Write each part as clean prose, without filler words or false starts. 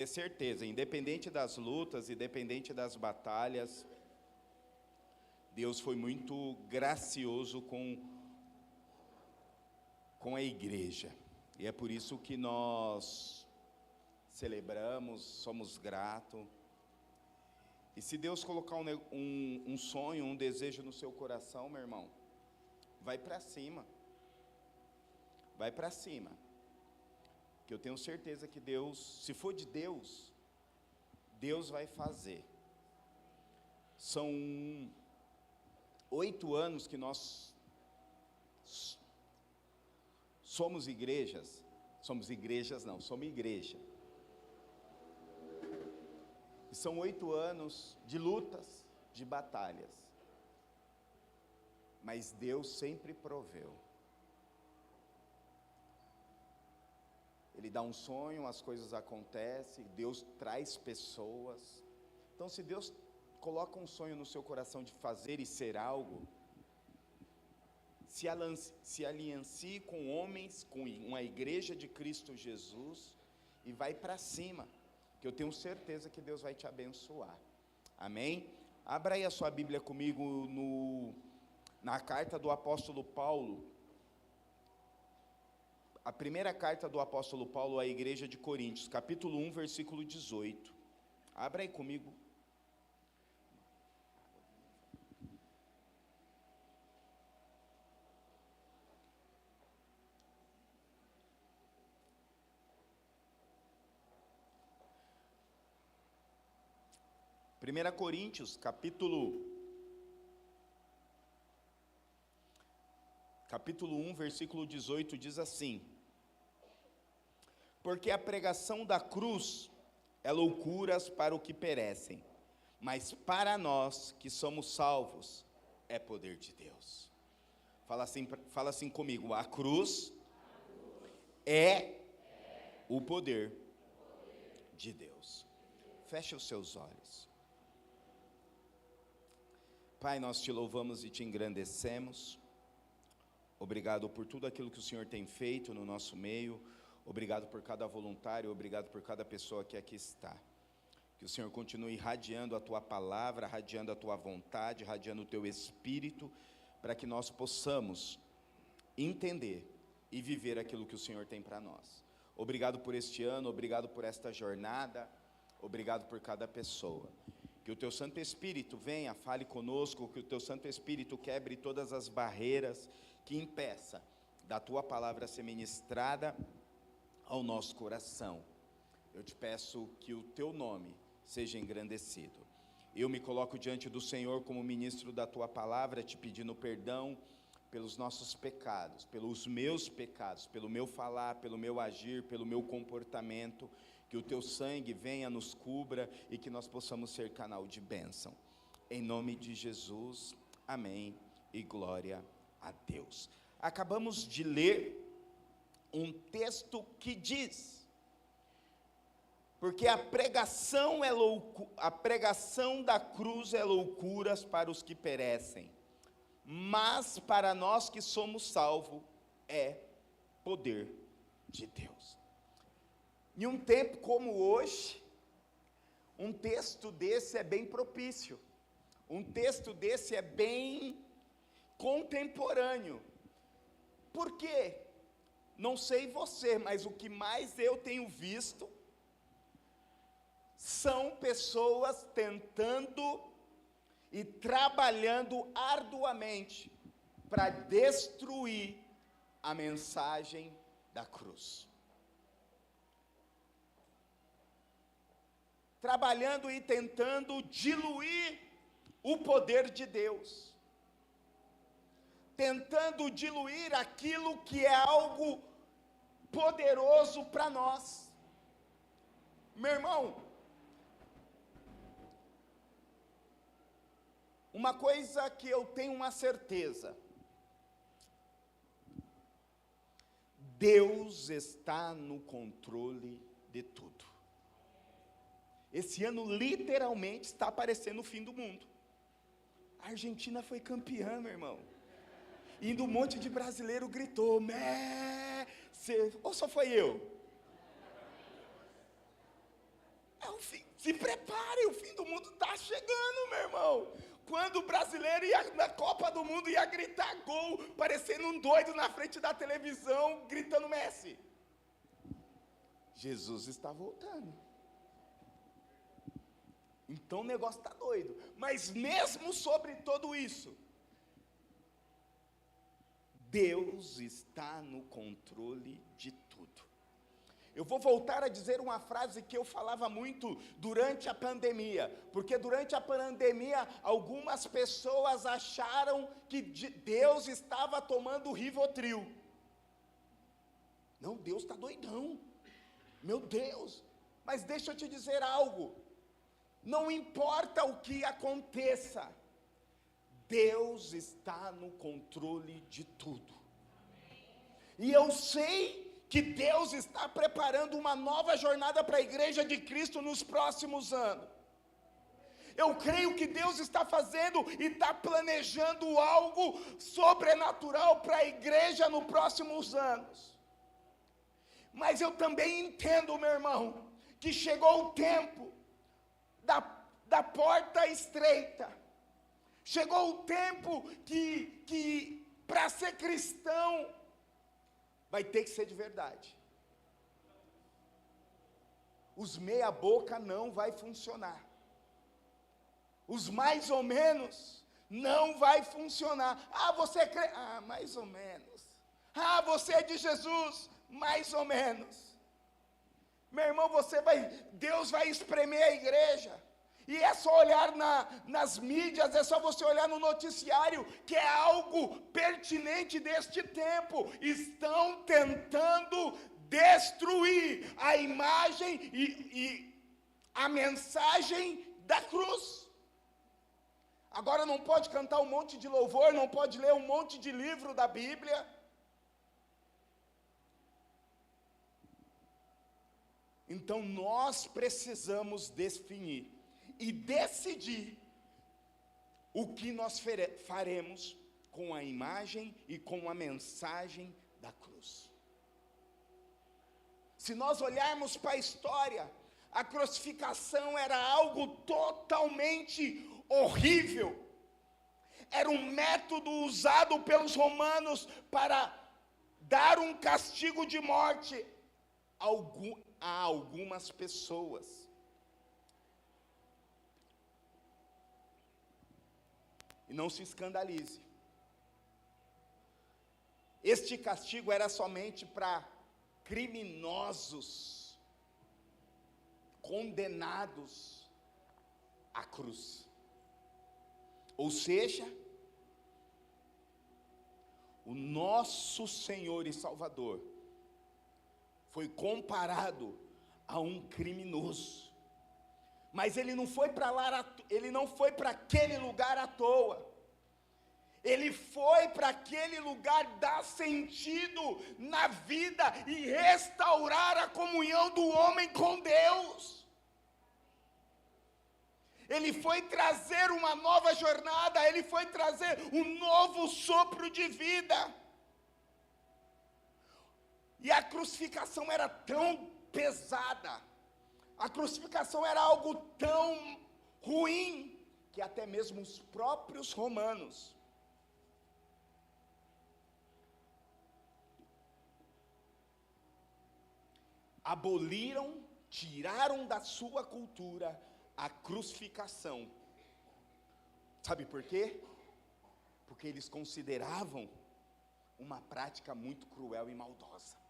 ter certeza, independente das lutas, independente das batalhas, Deus foi muito gracioso com a igreja. E é por isso que nós celebramos, somos gratos. E se Deus colocar um sonho, um desejo no seu coração, meu irmão, vai para cima. Vai para cima. Que eu tenho certeza que Deus, se for de Deus, Deus vai fazer. São 8 anos que nós somos igreja. E são 8 anos de lutas, de batalhas. Mas Deus sempre proveu. Ele dá um sonho, as coisas acontecem, Deus traz pessoas. Então, se Deus coloca um sonho no seu coração de fazer e ser algo, se aliancie com homens, com uma igreja de Cristo Jesus, e vai para cima, que eu tenho certeza que Deus vai te abençoar. Amém? Abra aí a sua Bíblia comigo na carta do apóstolo Paulo. A primeira carta do apóstolo Paulo à igreja de Coríntios, capítulo 1, versículo 18. Abra aí comigo. Primeira Coríntios, capítulo 1, versículo 18, diz assim: porque a pregação da cruz é loucuras para o que perecem, mas para nós que somos salvos, é poder de Deus. Fala assim comigo: a cruz é o poder de Deus. Feche os seus olhos. Pai, nós te louvamos e te engrandecemos. Obrigado por tudo aquilo que o Senhor tem feito no nosso meio. Obrigado por cada voluntário, obrigado por cada pessoa que aqui está. Que o Senhor continue irradiando a Tua palavra, irradiando a Tua vontade, irradiando o Teu Espírito, para que nós possamos entender e viver aquilo que o Senhor tem para nós. Obrigado por este ano, obrigado por esta jornada, obrigado por cada pessoa. Que o Teu Santo Espírito venha, fale conosco, que o Teu Santo Espírito quebre todas as barreiras que impeça da Tua palavra ser ministrada ao nosso coração. Eu te peço que o Teu nome seja engrandecido. Eu me coloco diante do Senhor como ministro da Tua palavra, te pedindo perdão pelos nossos pecados, pelos meus pecados, pelo meu falar, pelo meu agir, pelo meu comportamento. Que o Teu sangue venha, nos cubra e que nós possamos ser canal de bênção. Em nome de Jesus, amém e glória a Deus. Acabamos de ler um texto que diz: porque a pregação da cruz é loucuras para os que perecem, mas para nós que somos salvos é poder de Deus. Em um tempo como hoje, um texto desse é bem propício, um texto desse é bem contemporâneo. Por quê? Não sei você, mas o que mais eu tenho visto são pessoas tentando e trabalhando arduamente para destruir a mensagem da cruz. Trabalhando e tentando diluir o poder de Deus, tentando diluir aquilo que é algo poderoso para nós. Meu irmão, uma coisa que eu tenho uma certeza: Deus está no controle de tudo. Esse ano literalmente está parecendo o fim do mundo. A Argentina foi campeã, meu irmão. E um monte de brasileiro gritou: Messi! Ou só foi eu? se prepare, o fim do mundo está chegando, meu irmão. Quando o brasileiro ia na Copa do Mundo, ia gritar gol, parecendo um doido na frente da televisão, gritando Messi. Jesus está voltando. Então o negócio está doido. Mas mesmo sobre tudo isso, Deus está no controle de tudo. Eu vou voltar a dizer uma frase que eu falava muito durante a pandemia, porque durante a pandemia algumas pessoas acharam que Deus estava tomando Rivotril. Não, Deus está doidão, meu Deus. Mas deixa eu te dizer algo, não importa o que aconteça, Deus está no controle de tudo. E eu sei que Deus está preparando uma nova jornada para a igreja de Cristo nos próximos anos. Eu creio que Deus está fazendo e está planejando algo sobrenatural para a igreja nos próximos anos. Mas eu também entendo, meu irmão, que chegou o tempo da porta estreita. Chegou o tempo que para ser cristão, vai ter que ser de verdade. Os meia boca não vai funcionar. Os mais ou menos não vai funcionar. Ah, você crê? Ah, mais ou menos. Ah, você é de Jesus? Mais ou menos. Meu irmão, Deus vai espremer a igreja. E é só olhar nas mídias, é só você olhar no noticiário, que é algo pertinente deste tempo. Estão tentando destruir a imagem e a mensagem da cruz. Agora não pode cantar um monte de louvor, não pode ler um monte de livro da Bíblia. Então nós precisamos definir e decidir o que nós faremos com a imagem e com a mensagem da cruz. Se nós olharmos para a história, a crucificação era algo totalmente horrível. Era um método usado pelos romanos para dar um castigo de morte a algumas pessoas. E não se escandalize. Este castigo era somente para criminosos, condenados à cruz. Ou seja, o nosso Senhor e Salvador foi comparado a um criminoso. Mas ele não foi para lá, ele não foi para aquele lugar à toa. Ele foi para aquele lugar dar sentido na vida e restaurar a comunhão do homem com Deus. Ele foi trazer uma nova jornada, ele foi trazer um novo sopro de vida. E a crucificação era tão pesada, a crucificação era algo tão ruim, que até mesmo os próprios romanos aboliram, tiraram da sua cultura a crucificação. Sabe por quê? Porque eles consideravam uma prática muito cruel e maldosa.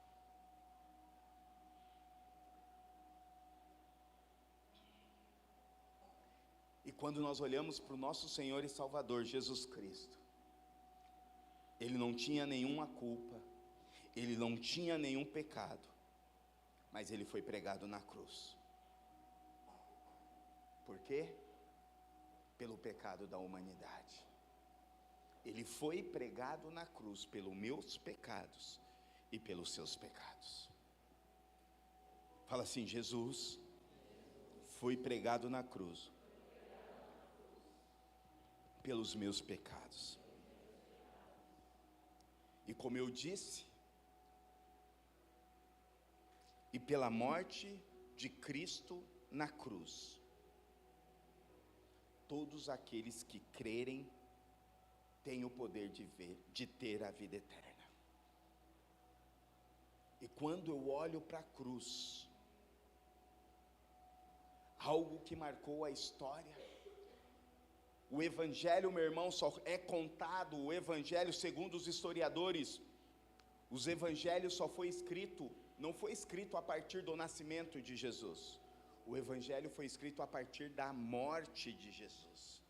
E quando nós olhamos para o nosso Senhor e Salvador Jesus Cristo, Ele não tinha nenhuma culpa, Ele não tinha nenhum pecado, mas Ele foi pregado na cruz. Por quê? Pelo pecado da humanidade. Ele foi pregado na cruz pelos meus pecados e pelos seus pecados. Fala assim: Jesus foi pregado na cruz pelos meus pecados. E como eu disse, e pela morte de Cristo na cruz: todos aqueles que crerem têm o poder de ter a vida eterna. E quando eu olho para a cruz, algo que marcou a história, o evangelho, meu irmão, só é contado, o evangelho segundo os historiadores, os evangelhos só foi escrito, não foi escrito a partir do nascimento de Jesus. O evangelho foi escrito a partir da morte de Jesus.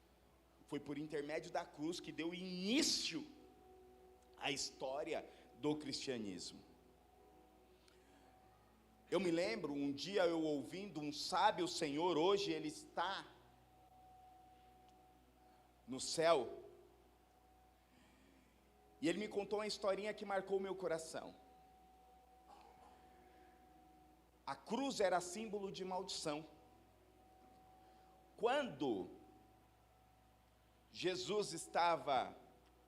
Foi por intermédio da cruz que deu início à história do cristianismo. Eu me lembro, um dia eu ouvindo um sábio senhor, hoje ele está no céu, e ele me contou uma historinha que marcou o meu coração. A cruz era símbolo de maldição. Quando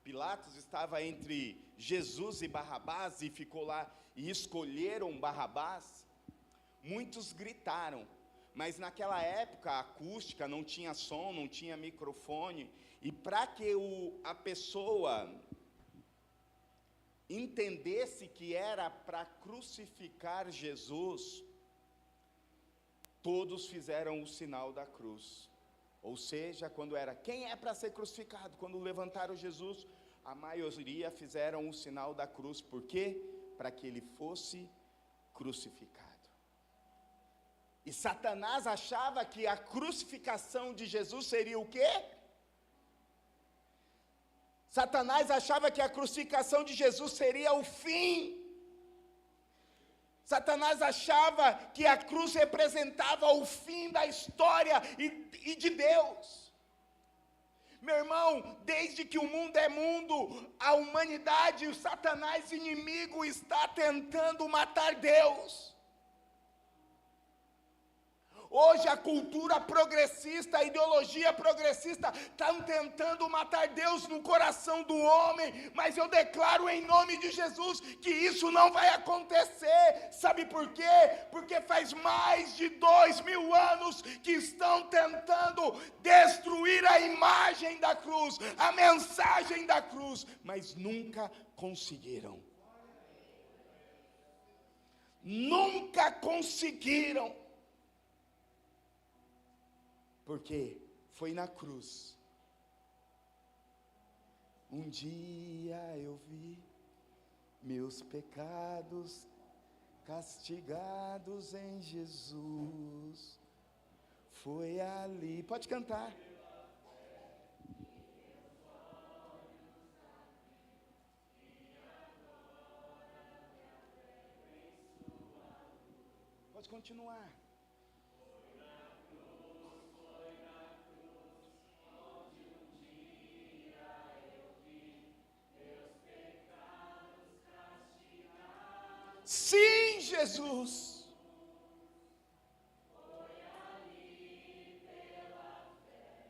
Pilatos estava entre Jesus e Barrabás, e ficou lá, e escolheram Barrabás, muitos gritaram, mas naquela época a acústica não tinha som, não tinha microfone, e para que a pessoa entendesse que era para crucificar Jesus, todos fizeram o sinal da cruz. Ou seja, quando era quem é para ser crucificado, quando levantaram Jesus, a maioria fizeram o sinal da cruz. Por quê? Para que ele fosse crucificado. E Satanás achava que a crucificação de Jesus seria o quê? Satanás achava que a crucificação de Jesus seria o fim. Satanás achava que a cruz representava o fim da história e de Deus. Meu irmão, desde que o mundo é mundo, a humanidade, o Satanás inimigo está tentando matar Deus. Hoje a cultura progressista, a ideologia progressista estão tentando matar Deus no coração do homem, mas eu declaro em nome de Jesus que isso não vai acontecer. Sabe por quê? Porque faz mais de 2000 anos que estão tentando destruir a imagem da cruz, a mensagem da cruz, mas nunca conseguiram. Nunca conseguiram. Porque foi na cruz. Um dia eu vi meus pecados castigados em Jesus. Foi ali. Pode cantar. Pode continuar. Sim, Jesus. Foi ali pela fé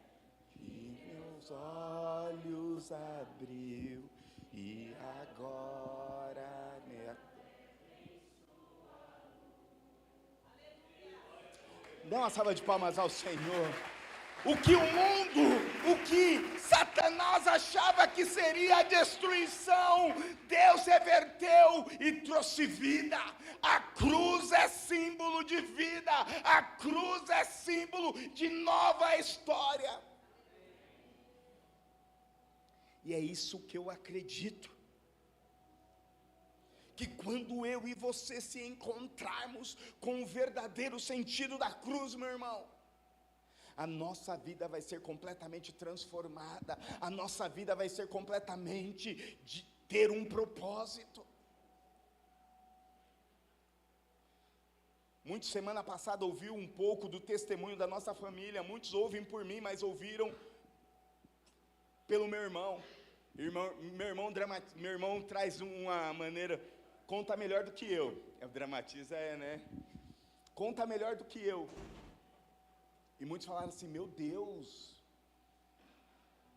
que meus olhos abriu e agora dá uma salva de palmas ao Senhor. O que Satanás achava que seria a destruição, Deus reverteu e trouxe vida. A cruz é símbolo de vida, a cruz é símbolo de nova história. E é isso que eu acredito. Que quando eu e você se encontrarmos com o verdadeiro sentido da cruz, meu irmão, a nossa vida vai ser completamente transformada, a nossa vida vai ser completamente de ter um propósito. Muitos semana passada ouviu um pouco do testemunho da nossa família, muitos ouvem por mim, mas ouviram pelo meu irmão. Meu irmão traz uma maneira, conta melhor do que eu, dramatiza né? Conta melhor do que eu. E muitos falaram assim, meu Deus.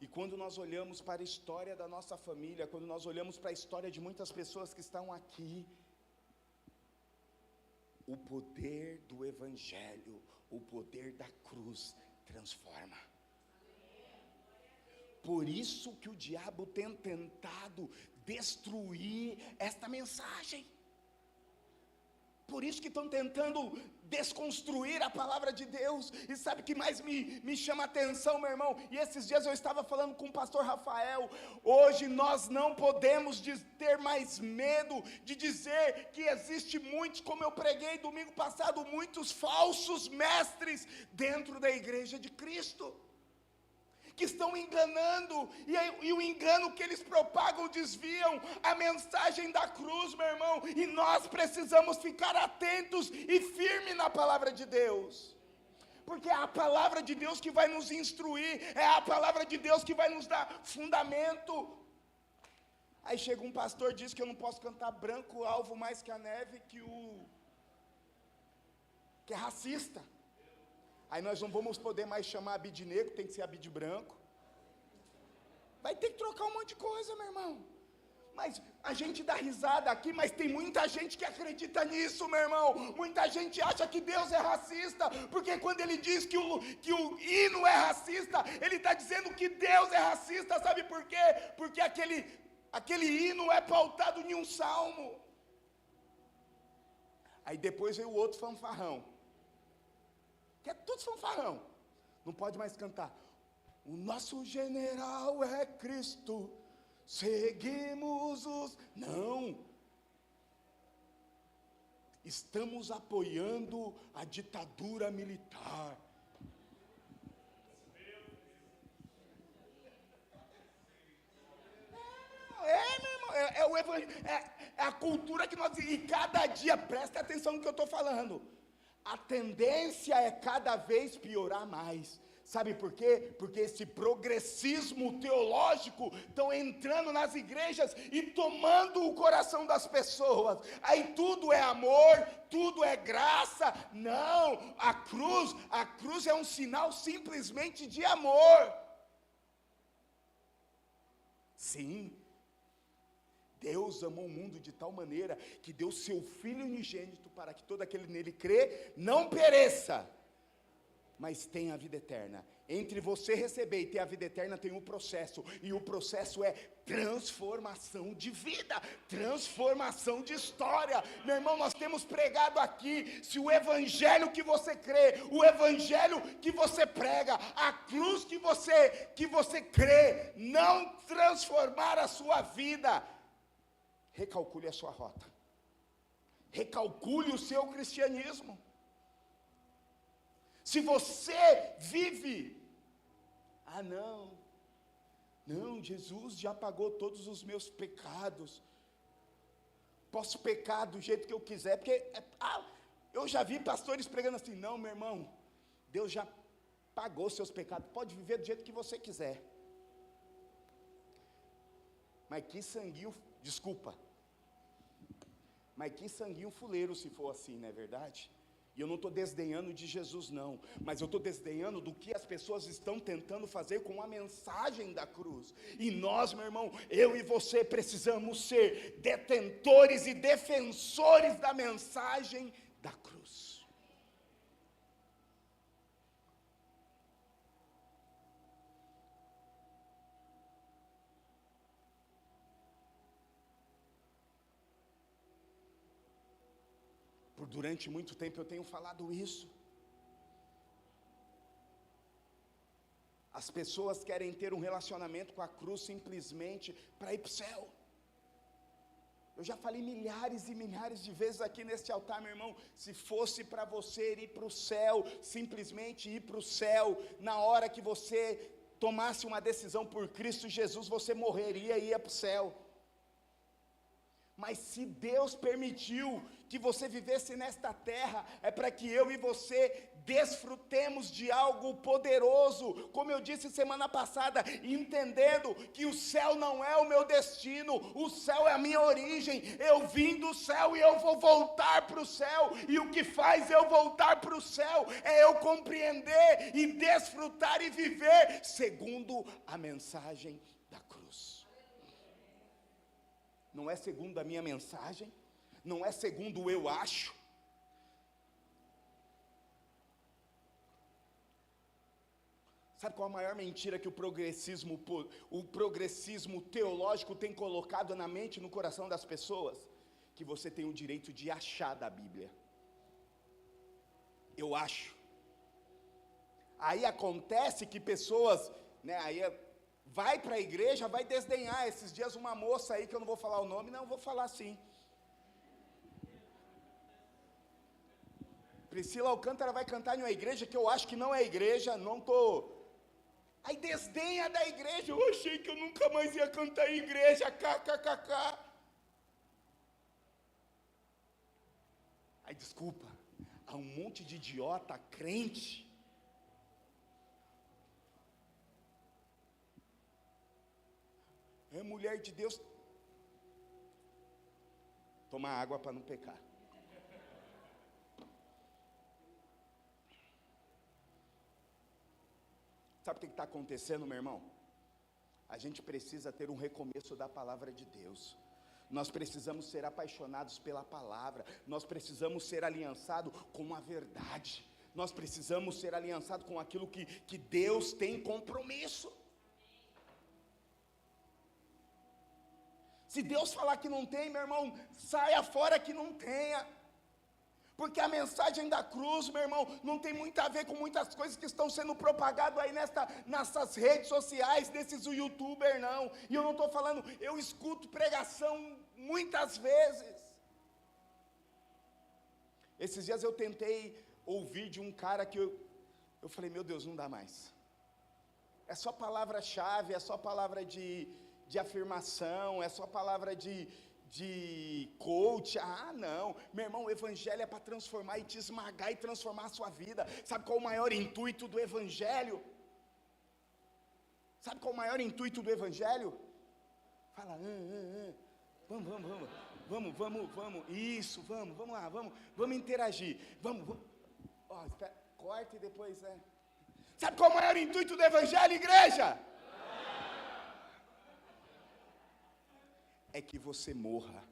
E quando nós olhamos para a história da nossa família, quando nós olhamos para a história de muitas pessoas que estão aqui, o poder do Evangelho, O poder da cruz transforma. Por isso que o diabo tem tentado destruir esta mensagem. Por isso que estão tentando desconstruir a palavra de Deus. E sabe o que mais me chama a atenção, meu irmão? E esses dias eu estava falando com o pastor Rafael. Hoje nós não podemos ter mais medo de dizer que existe muitos, como eu preguei domingo passado, muitos falsos mestres dentro da igreja de Cristo, que estão enganando, e o engano que eles propagam desviam a mensagem da cruz, meu irmão, e nós precisamos ficar atentos e firmes na palavra de Deus, porque é a palavra de Deus que vai nos instruir, é a palavra de Deus que vai nos dar fundamento. Aí chega um pastor e diz que eu não posso cantar branco alvo mais que a neve, que é racista. Aí nós não vamos poder mais chamar Abi de negro, tem que ser Abi de branco. Vai ter que trocar um monte de coisa, meu irmão. Mas a gente dá risada aqui, mas tem muita gente que acredita nisso, meu irmão. Muita gente acha que Deus é racista, porque quando ele diz que o hino é racista, ele está dizendo que Deus é racista, sabe por quê? Porque aquele hino é pautado em um salmo. Aí depois vem o outro fanfarrão, que é tudo fanfarrão, não pode mais cantar. O nosso general é Cristo, seguimos os... Não, estamos apoiando a ditadura militar. Meu irmão, é o evangelho, é a cultura que nós... E cada dia, presta atenção no que eu estou falando, a tendência é cada vez piorar mais. Sabe por quê? Porque esse progressismo teológico estão entrando nas igrejas e tomando o coração das pessoas. Aí tudo é amor, tudo é graça. Não, a cruz é um sinal simplesmente de amor. Sim, Deus amou o mundo de tal maneira que deu seu Filho unigênito para que todo aquele nele crê não pereça, mas tem a vida eterna. Entre você receber e ter a vida eterna tem um processo, e o processo é transformação de vida, transformação de história. Meu irmão, nós temos pregado aqui, se o evangelho que você crê, o evangelho que você prega, a cruz que você crê, não transformar a sua vida, recalcule a sua rota, recalcule o seu cristianismo. Se você vive, não, Jesus já pagou todos os meus pecados, posso pecar do jeito que eu quiser, porque eu já vi pastores pregando assim, não, meu irmão, Deus já pagou seus pecados, pode viver do jeito que você quiser. Mas que sanguinho, desculpa, mas que sanguinho fuleiro se for assim, não é verdade? E eu não estou desdenhando de Jesus não, mas eu estou desdenhando do que as pessoas estão tentando fazer com a mensagem da cruz. E nós, meu irmão, eu e você precisamos ser detentores e defensores da mensagem da cruz. Durante muito tempo eu tenho falado isso. As pessoas querem ter um relacionamento com a cruz simplesmente para ir para o céu. Eu já falei milhares e milhares de vezes aqui neste altar, meu irmão, se fosse para você ir para o céu, simplesmente ir para o céu, na hora que você tomasse uma decisão por Cristo Jesus, você morreria e ia para o céu. Mas se Deus permitiu que você vivesse nesta terra, é para que eu e você desfrutemos de algo poderoso, como eu disse semana passada, entendendo que o céu não é o meu destino, o céu é a minha origem, eu vim do céu e eu vou voltar para o céu, e o que faz eu voltar para o céu, é eu compreender e desfrutar e viver, segundo a mensagem da cruz. Não é segundo a minha mensagem, não é segundo o eu acho. Sabe qual a maior mentira que o progressismo teológico tem colocado na mente e no coração das pessoas? Que você tem o direito de achar da Bíblia. Eu acho. Aí acontece que pessoas, né, aí vai para a igreja, vai desdenhar. Esses dias uma moça aí, que eu não vou falar o nome, não, vou falar sim. Priscila Alcântara vai cantar em uma igreja que eu acho que não é igreja, não estou... Aí desdenha da igreja. Eu achei que eu nunca mais ia cantar em igreja, kkkk. Aí desculpa, há um monte de idiota crente. É mulher de Deus. Toma água para não pecar. Sabe o que está acontecendo, meu irmão? A gente precisa ter um recomeço da palavra de Deus. Nós precisamos ser apaixonados pela palavra. Nós precisamos ser aliançados com a verdade. Nós precisamos ser aliançados com aquilo que Deus tem compromisso. Se Deus falar que não tem, meu irmão, saia fora que não tenha. Porque a mensagem da cruz, meu irmão, não tem muito a ver com muitas coisas que estão sendo propagadas aí nessas redes sociais, desses youtubers, não. E eu não estou falando, eu escuto pregação muitas vezes. Esses dias eu tentei ouvir de um cara que eu falei, meu Deus, não dá mais. É só palavra-chave, é só palavra de afirmação, é só palavra de coach. Não, meu irmão, o evangelho é para transformar e te esmagar e transformar a sua vida. Sabe qual é o maior intuito do evangelho? Sabe qual é o maior intuito do evangelho? Fala, vamos, isso, vamos lá, vamos interagir, vamos, espera, corta e depois, Sabe qual é o maior intuito do evangelho, igreja? É que você morra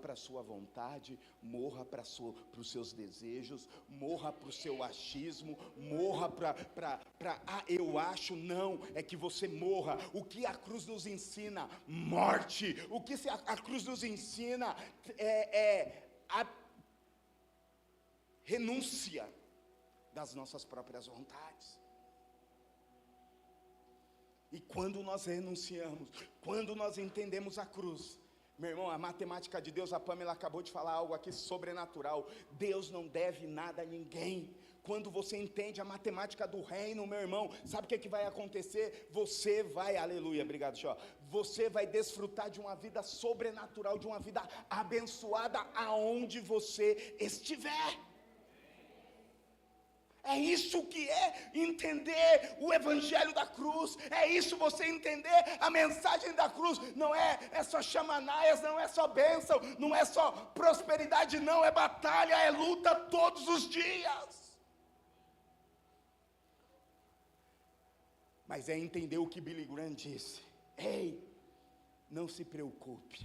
para a sua vontade, morra para os seus desejos, morra para o seu achismo, morra para eu acho, não, é que você morra. O que a cruz nos ensina? Morte. O que a cruz nos ensina é a renúncia das nossas próprias vontades. E quando nós renunciamos, quando nós entendemos a cruz, meu irmão, a matemática de Deus, a Pamela acabou de falar algo aqui sobrenatural. Deus não deve nada a ninguém. Quando você entende a matemática do reino, meu irmão, sabe o que vai acontecer? Você vai, aleluia, obrigado, Jó. Você vai desfrutar de uma vida sobrenatural, de uma vida abençoada aonde você estiver. É isso que é entender o evangelho da cruz. É isso você entender a mensagem da cruz. Não é só chamanaias, não é só bênção, não é só prosperidade, não. É batalha, é luta todos os dias. Mas é entender o que Billy Graham disse. Ei, não se preocupe,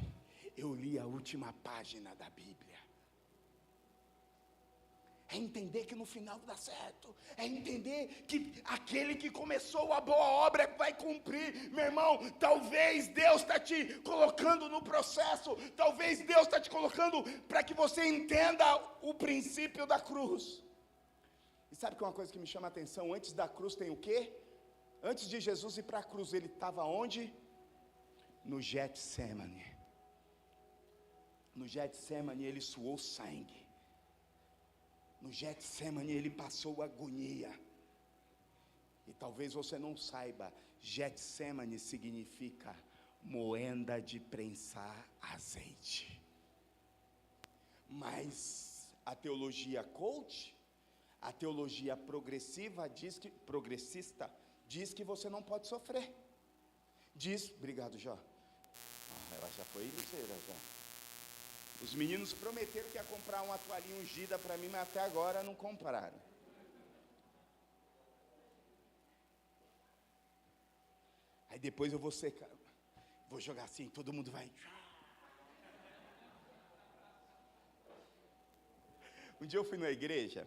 eu li a última página da Bíblia. É entender que no final dá certo. É entender que aquele que começou a boa obra vai cumprir. Meu irmão, talvez Deus está te colocando no processo. Talvez Deus está te colocando para que você entenda o princípio da cruz. E sabe que uma coisa que me chama a atenção? Antes da cruz tem o quê? Antes de Jesus ir para a cruz, ele estava onde? No Getsemane. No Getsemane ele suou sangue. No Getsemane ele passou agonia. E talvez você não saiba, Getsemane significa moenda de prensar azeite. Mas a teologia coach, a teologia progressista diz que você não pode sofrer. Diz, obrigado, Jó. Ela já foi ligeira já. Os meninos prometeram que ia comprar uma toalhinha ungida para mim, mas até agora não compraram. Aí depois eu vou secar, vou jogar assim, todo mundo vai. Um dia eu fui na igreja,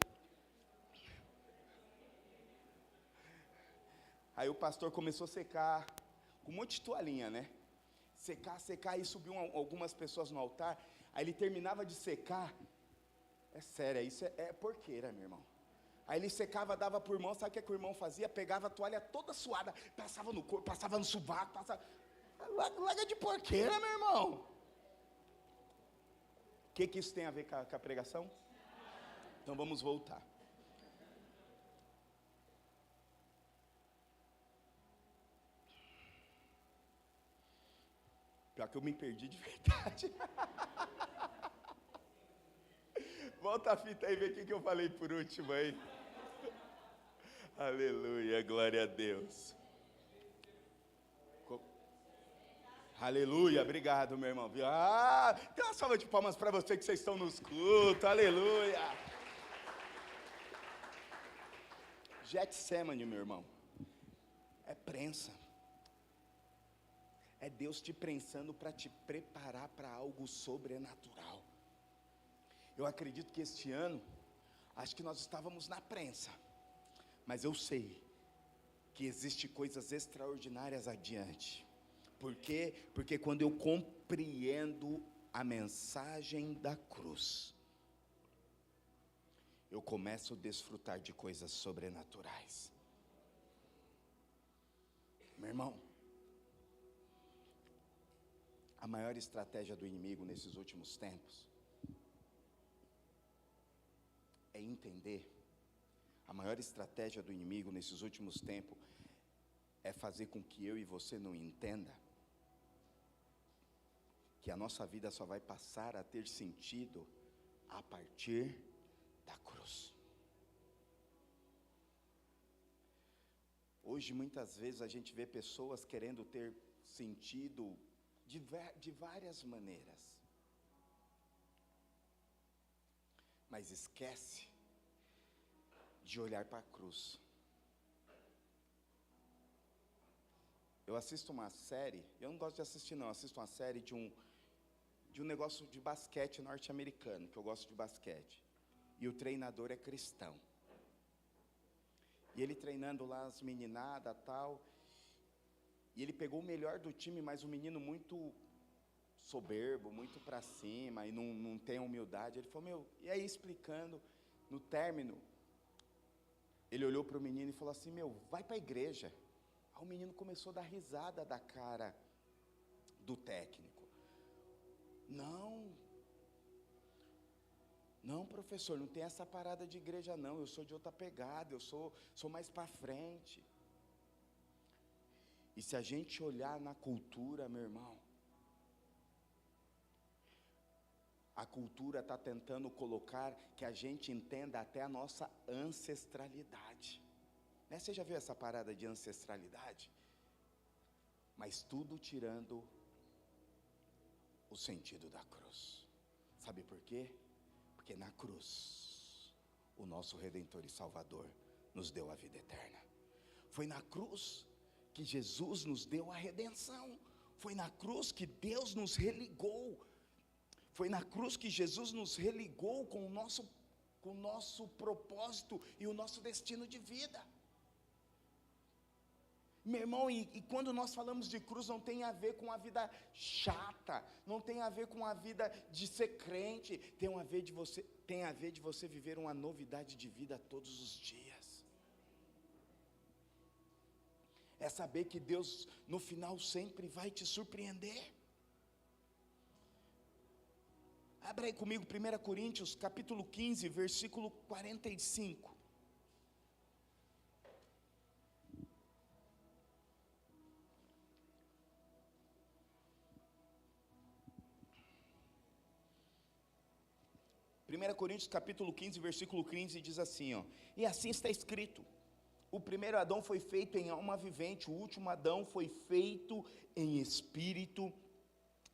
Aí o pastor começou a secar, com um monte de toalhinha, né? Secar, e subiu algumas pessoas no altar. Aí ele terminava de secar. É sério, isso é porqueira, meu irmão. Aí ele secava, dava pro irmão, sabe o que o irmão fazia? Pegava a toalha toda suada, passava no corpo, passava no sovaco, passava... Larga de porqueira, meu irmão. O que isso tem a ver com a pregação? Então vamos voltar. Pior que eu me perdi de verdade. Volta a fita aí e vê o que eu falei por último aí. Aleluia, glória a Deus. Aleluia, obrigado, meu irmão. Tem uma salva de palmas para você que vocês estão nos cultos. Aleluia. Getsemane, meu irmão, é prensa. É Deus te prensando para te preparar para algo sobrenatural. Eu acredito que este ano, acho que nós estávamos na prensa, mas eu sei que existe coisas extraordinárias adiante. Por quê? Porque quando eu compreendo a mensagem da cruz, eu começo a desfrutar de coisas sobrenaturais. Meu irmão, a maior estratégia do inimigo nesses últimos tempos é entender. A maior estratégia do inimigo nesses últimos tempos é fazer com que eu e você não entenda que a nossa vida só vai passar a ter sentido a partir da cruz. Hoje, muitas vezes, a gente vê pessoas querendo ter sentido de várias maneiras, mas esquece de olhar para a cruz. Eu assisto uma série, eu não gosto de assistir não, assisto uma série de um negócio de basquete norte-americano, que eu gosto de basquete, e o treinador é cristão, e ele treinando lá as meninadas tal, e ele pegou o melhor do time, mas um menino muito soberbo, muito para cima, e não tem humildade. Ele falou, e aí explicando, no término, ele olhou para o menino e falou assim, vai para a igreja. Aí o menino começou a dar risada da cara do técnico. Não, professor, não tem essa parada de igreja não, eu sou de outra pegada, eu sou mais para frente. E se a gente olhar na cultura, meu irmão, a cultura está tentando colocar que a gente entenda até a nossa ancestralidade. Né? Você já viu essa parada de ancestralidade? Mas tudo tirando o sentido da cruz. Sabe por quê? Porque na cruz, o nosso Redentor e Salvador nos deu a vida eterna. Foi na cruz que Jesus nos deu a redenção. Foi na cruz que Deus nos religou. Foi na cruz que Jesus nos religou com o nosso propósito e o nosso destino de vida. Meu irmão, e quando nós falamos de cruz, não tem a ver com a vida chata, não tem a ver com a vida de ser crente, tem a ver de você viver uma novidade de vida todos os dias. É saber que Deus no final sempre vai te surpreender. Abra aí comigo 1 Coríntios capítulo 15, versículo 45. Primeira Coríntios capítulo 15, versículo 15 diz assim, e assim está escrito, o primeiro Adão foi feito em alma vivente, o último Adão foi feito em espírito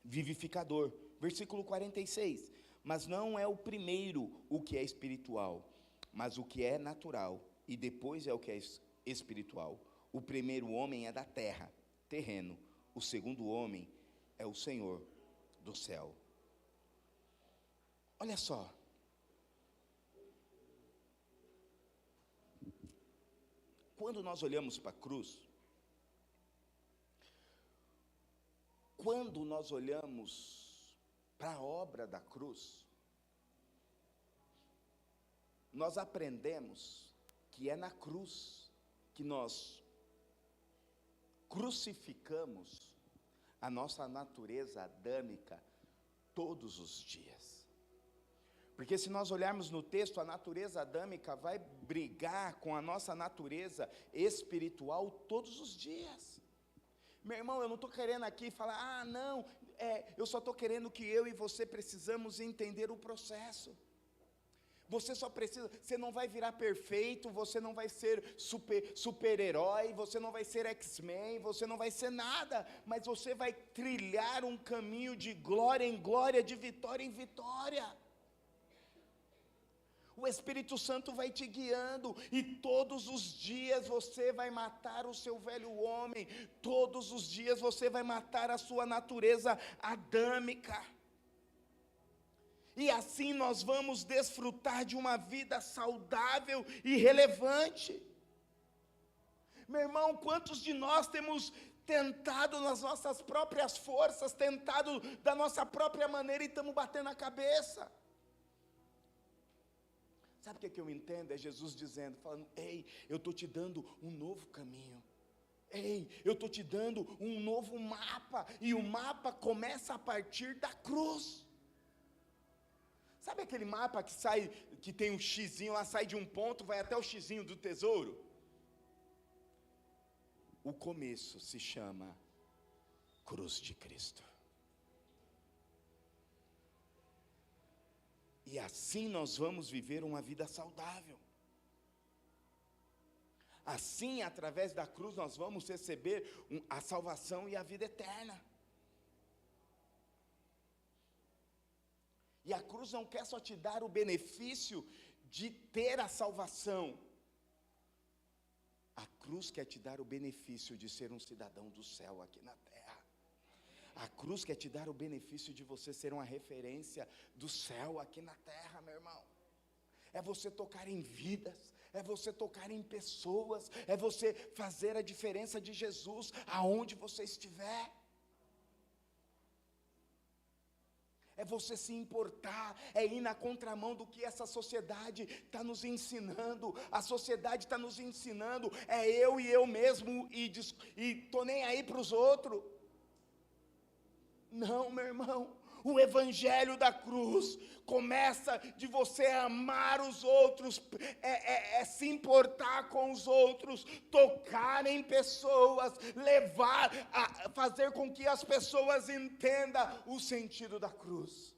vivificador. Versículo 46, mas não é o primeiro o que é espiritual, mas o que é natural, e depois é o que é espiritual. O primeiro homem é da terra, terreno, o segundo homem é o Senhor do céu. Olha só, quando nós olhamos para a cruz, quando nós olhamos para a obra da cruz, nós aprendemos que é na cruz que nós crucificamos a nossa natureza adâmica todos os dias. Porque se nós olharmos no texto, a natureza adâmica vai brigar com a nossa natureza espiritual todos os dias. Meu irmão, eu não estou querendo aqui falar, não, eu só estou querendo que eu e você precisamos entender o processo. Você só precisa, você não vai virar perfeito, você não vai ser super-herói, você não vai ser X-Men, você não vai ser nada, mas você vai trilhar um caminho de glória em glória, de vitória em vitória. O Espírito Santo vai te guiando, e todos os dias você vai matar o seu velho homem, todos os dias você vai matar a sua natureza adâmica. E assim nós vamos desfrutar de uma vida saudável e relevante. Meu irmão, quantos de nós temos tentado nas nossas próprias forças, tentado da nossa própria maneira e estamos batendo a cabeça? Sabe o que eu entendo? É Jesus dizendo, falando, ei, eu estou te dando um novo caminho. Ei, eu estou te dando um novo mapa, e o mapa começa a partir da cruz. Sabe aquele mapa que tem um xizinho lá, sai de um ponto, vai até o xizinho do tesouro? O começo se chama Cruz de Cristo. E assim nós vamos viver uma vida saudável. Assim, através da cruz, nós vamos receber a salvação e a vida eterna. E a cruz não quer só te dar o benefício de ter a salvação. A cruz quer te dar o benefício de ser um cidadão do céu aqui na terra. A cruz quer te dar o benefício de você ser uma referência do céu aqui na terra, meu irmão. É você tocar em vidas, é você tocar em pessoas, é você fazer a diferença de Jesus aonde você estiver. É você se importar, é ir na contramão do que essa sociedade está nos ensinando. A sociedade está nos ensinando, é eu e eu mesmo, e estou nem aí para os outros. Não, meu irmão, o evangelho da cruz começa de você amar os outros, se importar com os outros, tocar em pessoas, fazer com que as pessoas entendam o sentido da cruz.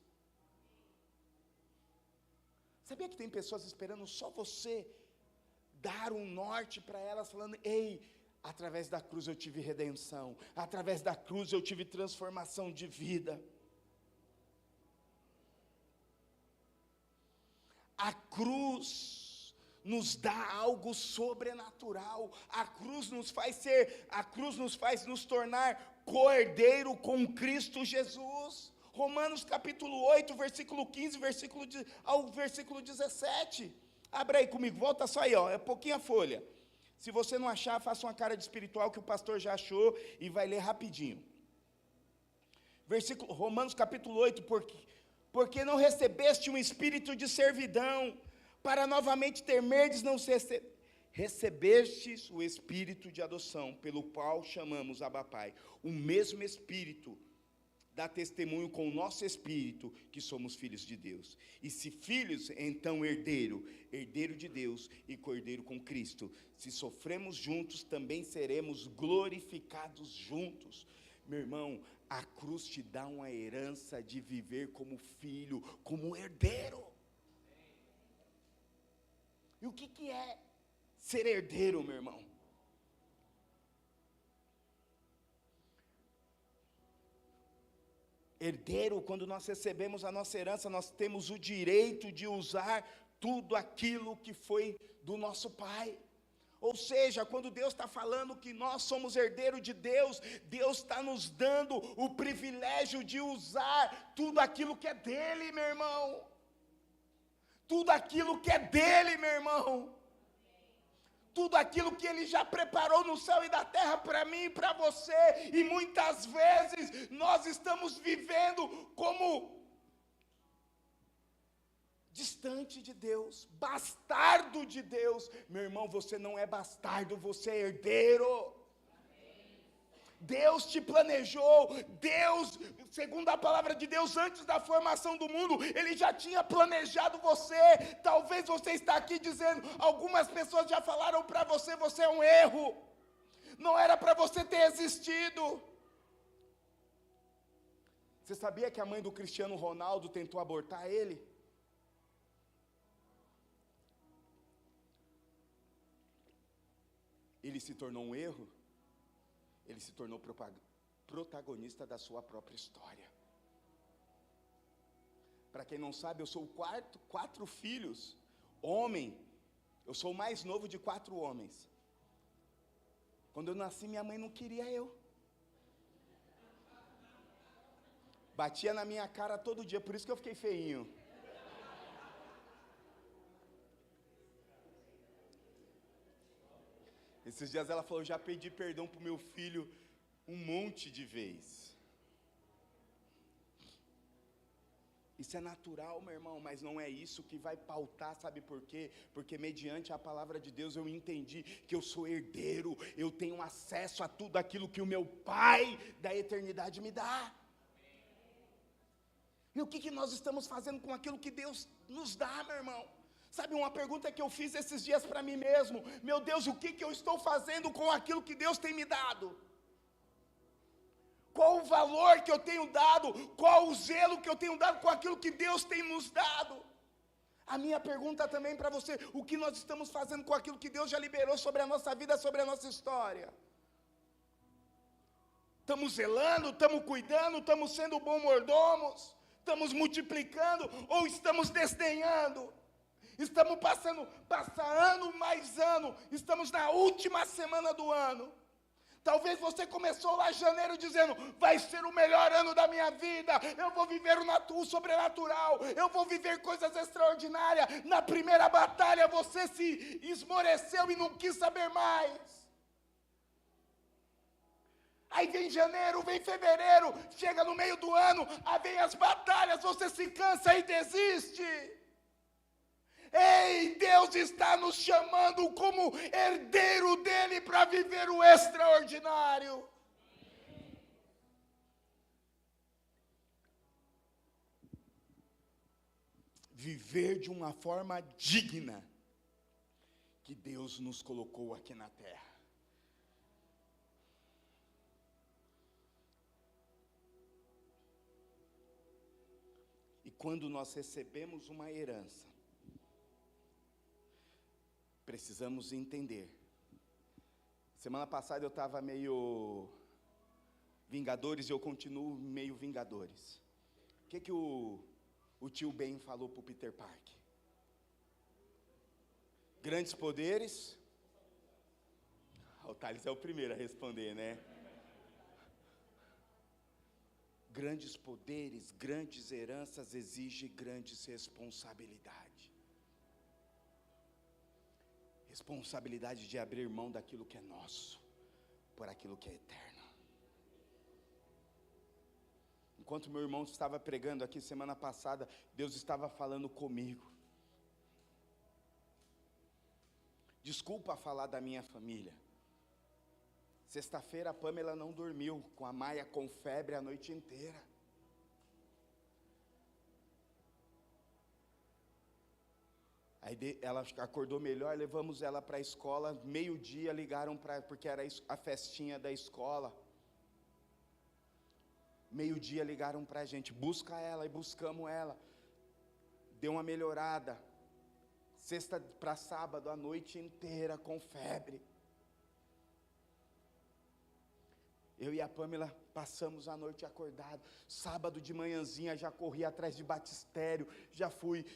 Sabia que tem pessoas esperando só você dar um norte para elas, falando, ei, através da cruz eu tive redenção, através da cruz eu tive transformação de vida. A cruz nos dá algo sobrenatural. A cruz nos faz nos tornar co-herdeiro com Cristo Jesus. Romanos capítulo 8, versículo 15, ao versículo 17. Abre aí comigo, volta só aí, é pouquinho a folha. Se você não achar, faça uma cara de espiritual que o pastor já achou e vai ler rapidinho. Romanos capítulo 8, porque não recebeste um espírito de servidão, para novamente temerdes, não recebestes o espírito de adoção, pelo qual chamamos Abba Pai. O mesmo espírito dá testemunho com o nosso espírito que somos filhos de Deus. E se filhos, então herdeiro de Deus e co-herdeiro com Cristo. Se sofremos juntos, também seremos glorificados juntos. Meu irmão, a cruz te dá uma herança de viver como filho, como herdeiro. E o que é ser herdeiro, meu irmão? Herdeiro, quando nós recebemos a nossa herança, nós temos o direito de usar tudo aquilo que foi do nosso pai. Ou seja, quando Deus está falando que nós somos herdeiros de Deus, Deus está nos dando o privilégio de usar tudo aquilo que é dele, meu irmão. Tudo aquilo que é dele, meu irmão. tudo aquilo que Ele já preparou no céu e da terra para mim e para você, e muitas vezes nós estamos vivendo como distante de Deus, bastardo de Deus. Meu irmão, você não é bastardo, você é herdeiro. Deus te planejou, Deus, segundo a palavra de Deus, antes da formação do mundo, Ele já tinha planejado você. Talvez você está aqui dizendo, algumas pessoas já falaram para você, você é um erro, não era para você ter existido. Você sabia que a mãe do Cristiano Ronaldo tentou abortar ele? Ele se tornou um erro? Ele se tornou protagonista da sua própria história. Para quem não sabe, eu sou o quatro filhos, homem. Eu sou o mais novo de 4 homens. Quando eu nasci, minha mãe não queria eu. Batia na minha cara todo dia, por isso que eu fiquei feinho. Esses dias ela falou, já pedi perdão para o meu filho um monte de vezes. Isso é natural, meu irmão, mas não é isso que vai pautar, sabe por quê? Porque mediante a palavra de Deus eu entendi que eu sou herdeiro, eu tenho acesso a tudo aquilo que o meu Pai da eternidade me dá. E o que nós estamos fazendo com aquilo que Deus nos dá, meu irmão? Sabe, uma pergunta que eu fiz esses dias para mim mesmo, meu Deus, o que eu estou fazendo com aquilo que Deus tem me dado? Qual o valor que eu tenho dado? Qual o zelo que eu tenho dado com aquilo que Deus tem nos dado? A minha pergunta também para você, o que nós estamos fazendo com aquilo que Deus já liberou sobre a nossa vida, sobre a nossa história? Estamos zelando, estamos cuidando, estamos sendo bons mordomos, estamos multiplicando ou estamos desdenhando? Estamos passa ano mais ano, estamos na última semana do ano. Talvez você começou lá em janeiro dizendo, vai ser o melhor ano da minha vida, eu vou viver o sobrenatural, eu vou viver coisas extraordinárias. Na primeira batalha você se esmoreceu e não quis saber mais. Aí vem janeiro, vem fevereiro, chega no meio do ano, aí vem as batalhas, você se cansa e desiste. Ei, Deus está nos chamando como herdeiro dele para viver o extraordinário. Viver de uma forma digna que Deus nos colocou aqui na terra. E quando nós recebemos uma herança, precisamos entender. Semana passada eu estava meio Vingadores e eu continuo meio Vingadores. O que o tio Ben falou para o Peter Parker? Grandes poderes. O Thales é o primeiro a responder, né? Grandes poderes, grandes heranças exigem grandes responsabilidades. Responsabilidade de abrir mão daquilo que é nosso, por aquilo que é eterno. Enquanto meu irmão estava pregando aqui semana passada, Deus estava falando comigo. Desculpa falar da minha família. Sexta-feira a Pamela não dormiu, com a Maia com febre a noite inteira. Aí ela acordou melhor, levamos ela para a escola, meio-dia ligaram porque era a festinha da escola. Meio-dia ligaram para a gente, busca ela, e buscamos ela. Deu uma melhorada. Sexta para sábado, a noite inteira com febre. Eu e a Pamela passamos a noite acordados. Sábado de manhãzinha já corri atrás de batistério,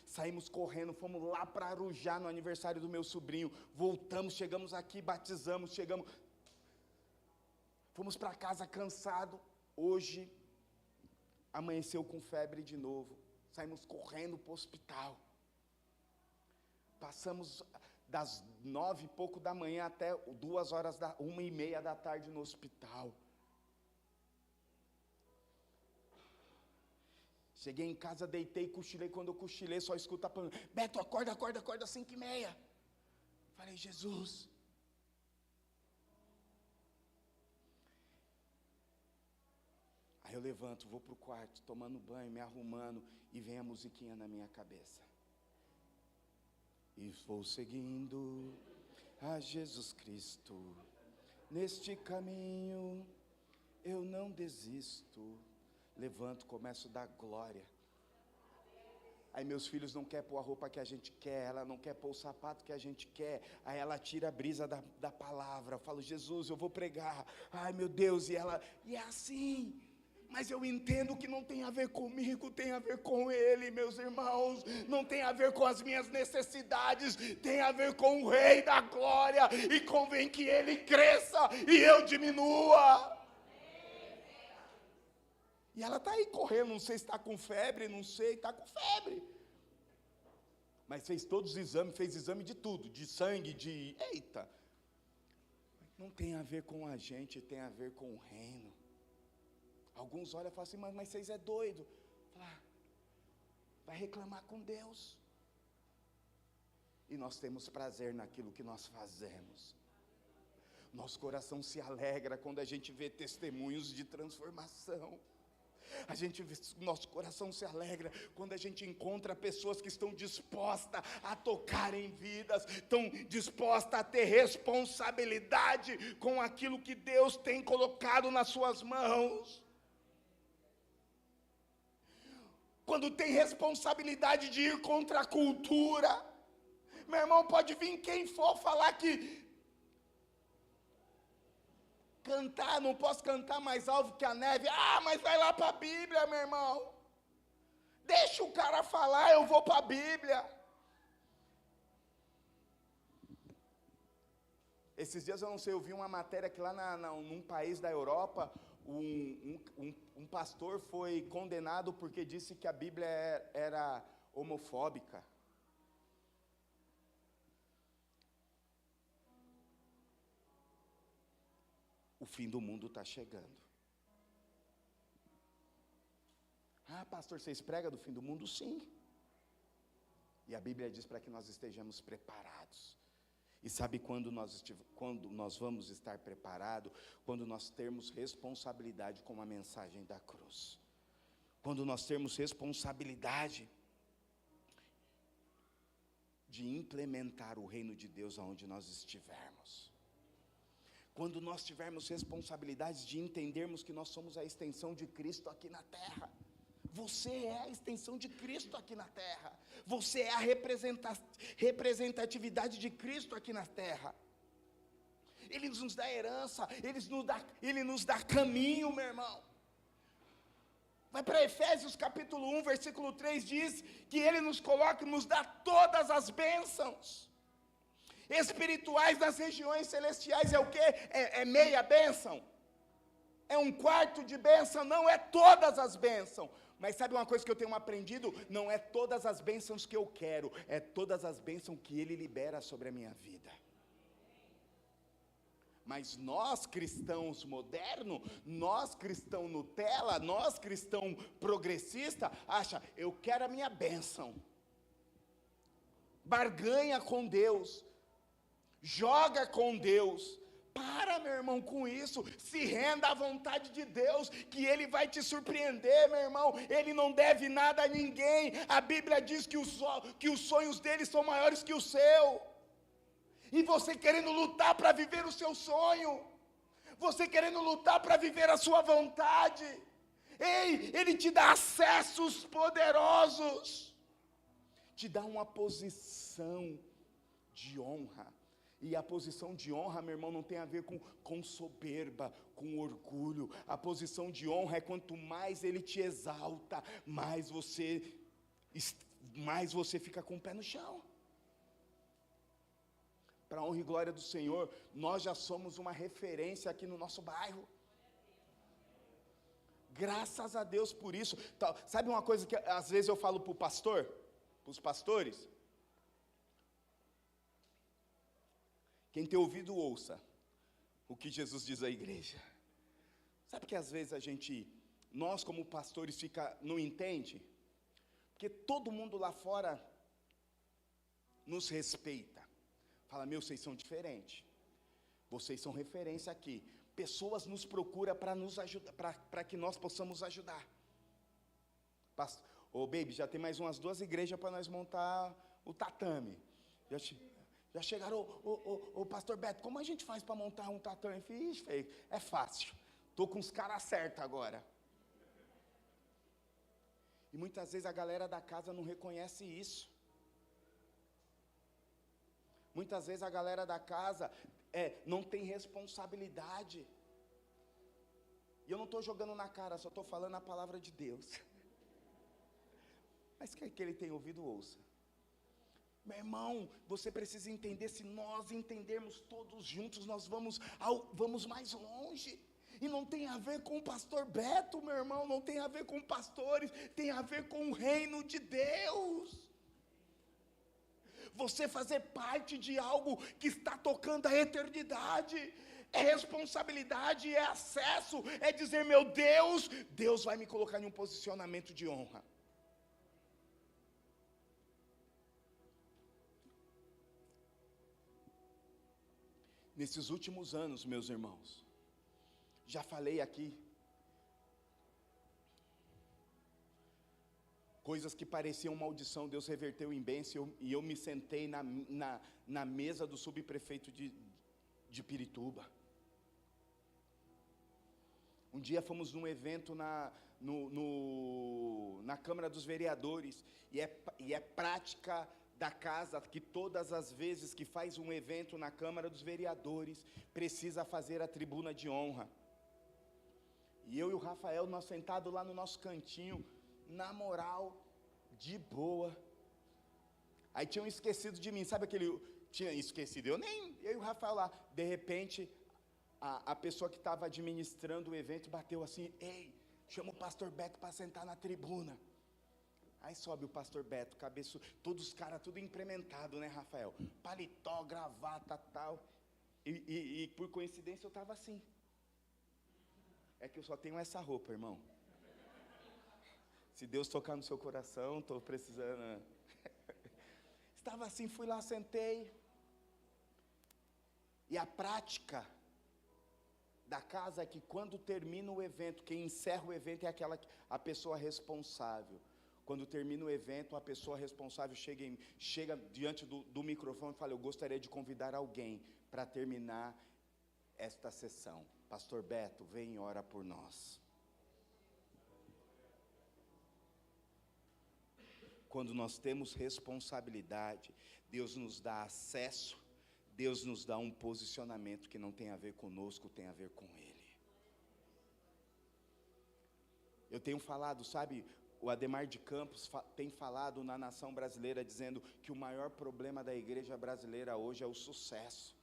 saímos correndo, fomos lá para Arujá no aniversário do meu sobrinho. Voltamos, chegamos aqui, batizamos, fomos para casa cansado. Hoje, amanheceu com febre de novo. Saímos correndo para o hospital. Passamos das 9 e pouco da manhã até 1h30 da tarde no hospital. Cheguei em casa, deitei, cochilei. Quando eu cochilei, só escuta falando: Beto, acorda, 5h30. Falei: Jesus. Aí eu levanto, vou para o quarto, tomando banho, me arrumando, e vem a musiquinha na minha cabeça. E vou seguindo a Jesus Cristo, neste caminho eu não desisto. Levanto, começo a dar glória. Aí meus filhos não querem pôr a roupa que a gente quer, ela não quer pôr o sapato que a gente quer, aí ela tira a brisa da palavra. Eu falo: Jesus, eu vou pregar. Ai meu Deus, e é assim. Mas eu entendo que não tem a ver comigo, tem a ver com Ele, meus irmãos. Não tem a ver com as minhas necessidades, tem a ver com o Rei da Glória. E convém que Ele cresça e eu diminua. E ela está aí correndo, não sei se está com febre, não sei, está com febre. Mas fez todos os exames, fez exame de tudo, de sangue, eita. Não tem a ver com a gente, tem a ver com o reino. Alguns olham e falam assim: mas vocês é doido. Vai reclamar com Deus. E nós temos prazer naquilo que nós fazemos. Nosso coração se alegra quando a gente vê testemunhos de transformação. Nosso coração se alegra quando a gente encontra pessoas que estão dispostas a tocar em vidas, estão dispostas a ter responsabilidade com aquilo que Deus tem colocado nas suas mãos. Quando tem responsabilidade de ir contra a cultura, meu irmão, pode vir quem for falar que cantar, não posso cantar mais alto que a neve. Mas vai lá para a Bíblia, meu irmão. Deixa o cara falar, eu vou para a Bíblia. Esses dias eu não sei, eu vi uma matéria que lá num país da Europa, um pastor foi condenado porque disse que a Bíblia era homofóbica. O fim do mundo está chegando. Pastor, vocês pregam do fim do mundo? Sim. E a Bíblia diz para que nós estejamos preparados. E sabe quando nós vamos estar preparados? Quando nós termos responsabilidade com a mensagem da cruz. Quando nós termos responsabilidade de implementar o reino de Deus aonde nós estivermos. Quando nós tivermos responsabilidade de entendermos que nós somos a extensão de Cristo aqui na terra. Você é a extensão de Cristo aqui na terra. Você é a representatividade de Cristo aqui na terra. Ele nos dá herança, Ele nos dá caminho, meu irmão. Vai para Efésios capítulo 1, versículo 3, diz que Ele nos coloca e nos dá todas as bênçãos espirituais das regiões celestiais. É o quê? É meia bênção? É um quarto de bênção? Não, é todas as bênçãos. Mas sabe uma coisa que eu tenho aprendido? Não é todas as bênçãos que eu quero, é todas as bênçãos que Ele libera sobre a minha vida. Mas nós cristãos modernos, nós cristãos Nutella, nós cristãos progressistas, acha, eu quero a minha bênção. Barganha com Deus. Joga com Deus. Para, meu irmão, com isso. Se renda à vontade de Deus, que Ele vai te surpreender, meu irmão. Ele não deve nada a ninguém. A Bíblia diz que os sonhos dele são maiores que o seu. E você querendo lutar para viver o seu sonho. Você querendo lutar para viver a sua vontade. Ei, Ele te dá acessos poderosos. Te dá uma posição de honra. E a posição de honra, meu irmão, não tem a ver com soberba, com orgulho. A posição de honra é quanto mais Ele te exalta, mais você fica com o pé no chão. Para a honra e glória do Senhor, nós já somos uma referência aqui no nosso bairro. Graças a Deus por isso. Sabe uma coisa que às vezes eu falo para o pastor, para os pastores? Quem tem ouvido, ouça o que Jesus diz à igreja. Sabe que às vezes nós como pastores não entende? Porque todo mundo lá fora nos respeita. Fala, vocês são diferentes. Vocês são referência aqui. Pessoas nos procuram para nos ajudar, para que nós possamos ajudar. Baby, já tem mais umas 2 igrejas para nós montar o tatame. Já chegaram, pastor Beto, como a gente faz para montar um tatame? Fiz, feio. É fácil. Estou com os caras certos agora. E muitas vezes a galera da casa não reconhece isso. Muitas vezes a galera da casa não tem responsabilidade. E eu não estou jogando na cara, só estou falando a palavra de Deus. Mas quer que ele tenha ouvido, ouça. Meu irmão, você precisa entender, se nós entendermos todos juntos, nós vamos mais longe. E não tem a ver com o pastor Beto, meu irmão, não tem a ver com pastores, tem a ver com o reino de Deus. Você fazer parte de algo que está tocando a eternidade, é responsabilidade, é acesso, é dizer, meu Deus vai me colocar em um posicionamento de honra. Nesses últimos anos, meus irmãos, já falei aqui, coisas que pareciam maldição, Deus reverteu em bênção, e eu me sentei na mesa do subprefeito de Pirituba. Um dia fomos num evento na Câmara dos Vereadores, e é prática da casa que todas as vezes que faz um evento na Câmara dos Vereadores, precisa fazer a tribuna de honra. E eu e o Rafael, nós sentados lá no nosso cantinho, na moral, de boa. Aí tinham esquecido de mim, sabe aquele... Tinha esquecido, eu e o Rafael lá. De repente, a pessoa que estava administrando o evento bateu assim, ei, chama o pastor Beto para sentar na tribuna. Aí sobe o pastor Beto, cabeça, todos os caras, tudo implementado, né, Rafael? Paletó, gravata, tal. E por coincidência eu estava assim. É que eu só tenho essa roupa, irmão. Se Deus tocar no seu coração, estou precisando. Estava assim, fui lá, sentei. E a prática da casa é que quando termina o evento, quem encerra o evento é a pessoa responsável. Quando termina o evento, a pessoa responsável chega diante do microfone e fala, eu gostaria de convidar alguém para terminar esta sessão. Pastor Beto, vem e ora por nós. Quando nós temos responsabilidade, Deus nos dá acesso, Deus nos dá um posicionamento que não tem a ver conosco, tem a ver com Ele. Eu tenho falado, sabe, o Ademar de Campos tem falado na nação brasileira, dizendo que o maior problema da igreja brasileira hoje é o sucesso.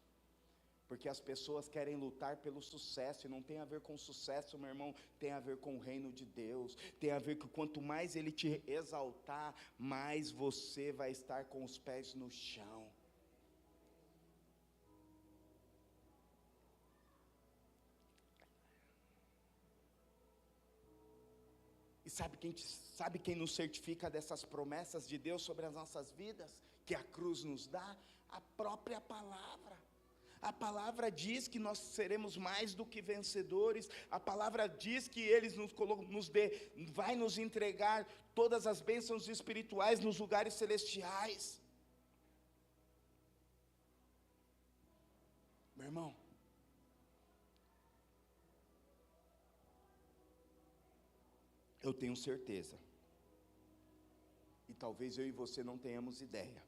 Porque as pessoas querem lutar pelo sucesso, e não tem a ver com sucesso, meu irmão, tem a ver com o reino de Deus, tem a ver que quanto mais Ele te exaltar, mais você vai estar com os pés no chão. E sabe quem nos certifica dessas promessas de Deus sobre as nossas vidas, que a cruz nos dá? A própria palavra. A palavra diz que nós seremos mais do que vencedores. A palavra diz que Ele vai nos entregar todas as bênçãos espirituais nos lugares celestiais. Meu irmão, eu tenho certeza, e talvez eu e você não tenhamos ideia,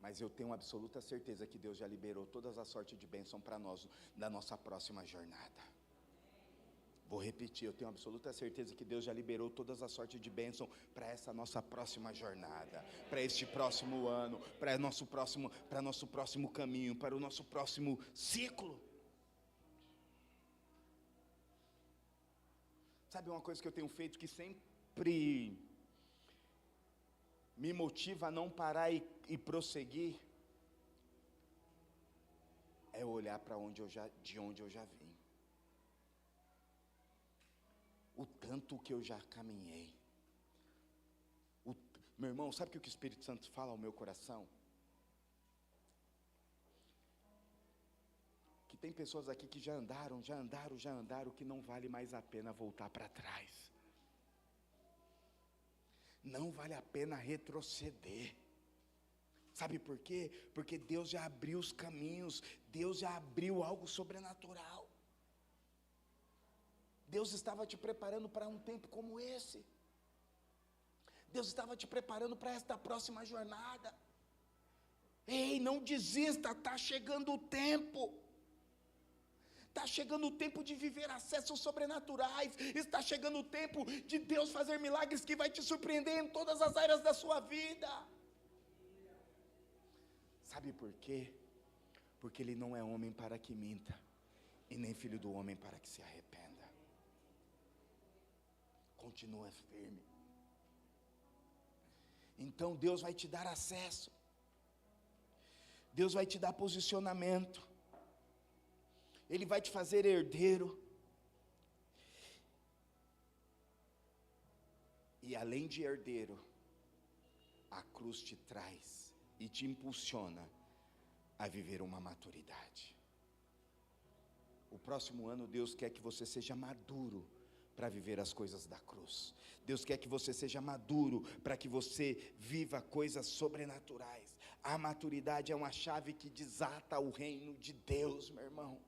mas eu tenho absoluta certeza que Deus já liberou todas as sortes de bênção para nós, na nossa próxima jornada. Vou repetir, eu tenho absoluta certeza que Deus já liberou todas as sortes de bênção para essa nossa próxima jornada, para este próximo ano, para nosso próximo caminho, para o nosso próximo ciclo. Sabe uma coisa que eu tenho feito que sempre me motiva a não parar e prosseguir? olhar para de onde eu já vim. O tanto que eu já caminhei. Meu irmão, sabe o que o Espírito Santo fala ao meu coração? Que tem pessoas aqui que já andaram, que não vale mais a pena voltar para trás. Não vale a pena retroceder. Sabe por quê? Porque Deus já abriu os caminhos, Deus já abriu algo sobrenatural. Deus estava te preparando para um tempo como esse. Deus estava te preparando para esta próxima jornada. Ei, não desista, está chegando o tempo. Está chegando o tempo de viver acessos sobrenaturais. Está chegando o tempo de Deus fazer milagres que vai te surpreender em todas as áreas da sua vida. Sabe por quê? Porque Ele não é homem para que minta, e nem filho do homem para que se arrependa. Continua firme. Então Deus vai te dar acesso. Deus vai te dar posicionamento. Ele vai te fazer herdeiro. E além de herdeiro, a cruz te traz e te impulsiona a viver uma maturidade. O próximo ano Deus quer que você seja maduro para viver as coisas da cruz. Deus quer que você seja maduro para que você viva coisas sobrenaturais. A maturidade é uma chave que desata o reino de Deus, meu irmão.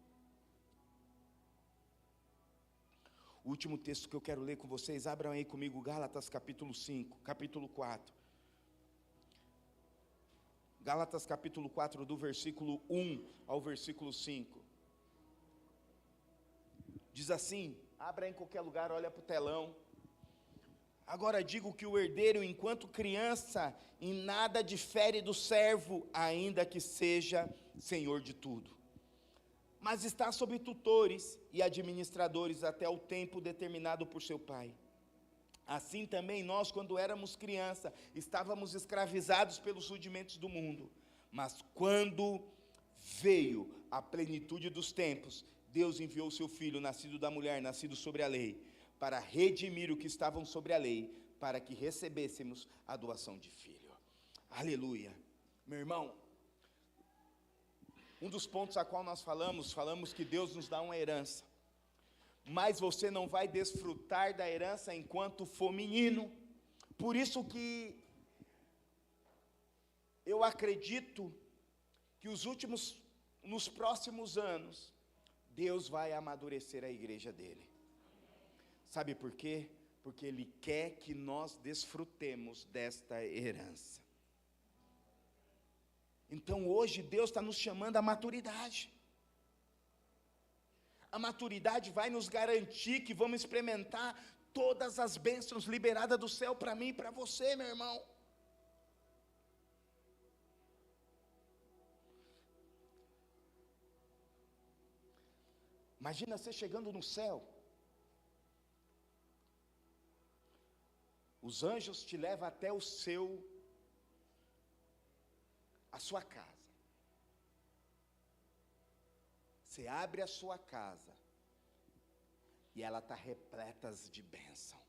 O último texto que eu quero ler com vocês, abram aí comigo Gálatas capítulo 5, capítulo 4. Gálatas capítulo 4, do versículo 1 ao versículo 5. Diz assim, abra em qualquer lugar, olha para o telão. Agora digo que o herdeiro, enquanto criança, em nada difere do servo, ainda que seja senhor de tudo. Mas está sob tutores e administradores até o tempo determinado por seu pai. Assim também nós, quando éramos criança, estávamos escravizados pelos rudimentos do mundo. Mas quando veio a plenitude dos tempos, Deus enviou seu Filho, nascido da mulher, nascido sobre a lei, para redimir o que estavam sobre a lei, para que recebêssemos a doação de filho. Aleluia. Meu irmão, um dos pontos a qual nós falamos que Deus nos dá uma herança, mas você não vai desfrutar da herança enquanto for menino. Por isso que eu acredito que nos próximos anos, Deus vai amadurecer a igreja dele. Sabe por quê? Porque Ele quer que nós desfrutemos desta herança. Então hoje Deus está nos chamando à maturidade. A maturidade vai nos garantir que vamos experimentar todas as bênçãos liberadas do céu para mim e para você, meu irmão. Imagina você chegando no céu. Os anjos te levam até a sua casa. Você abre a sua casa e ela está repleta de bênção.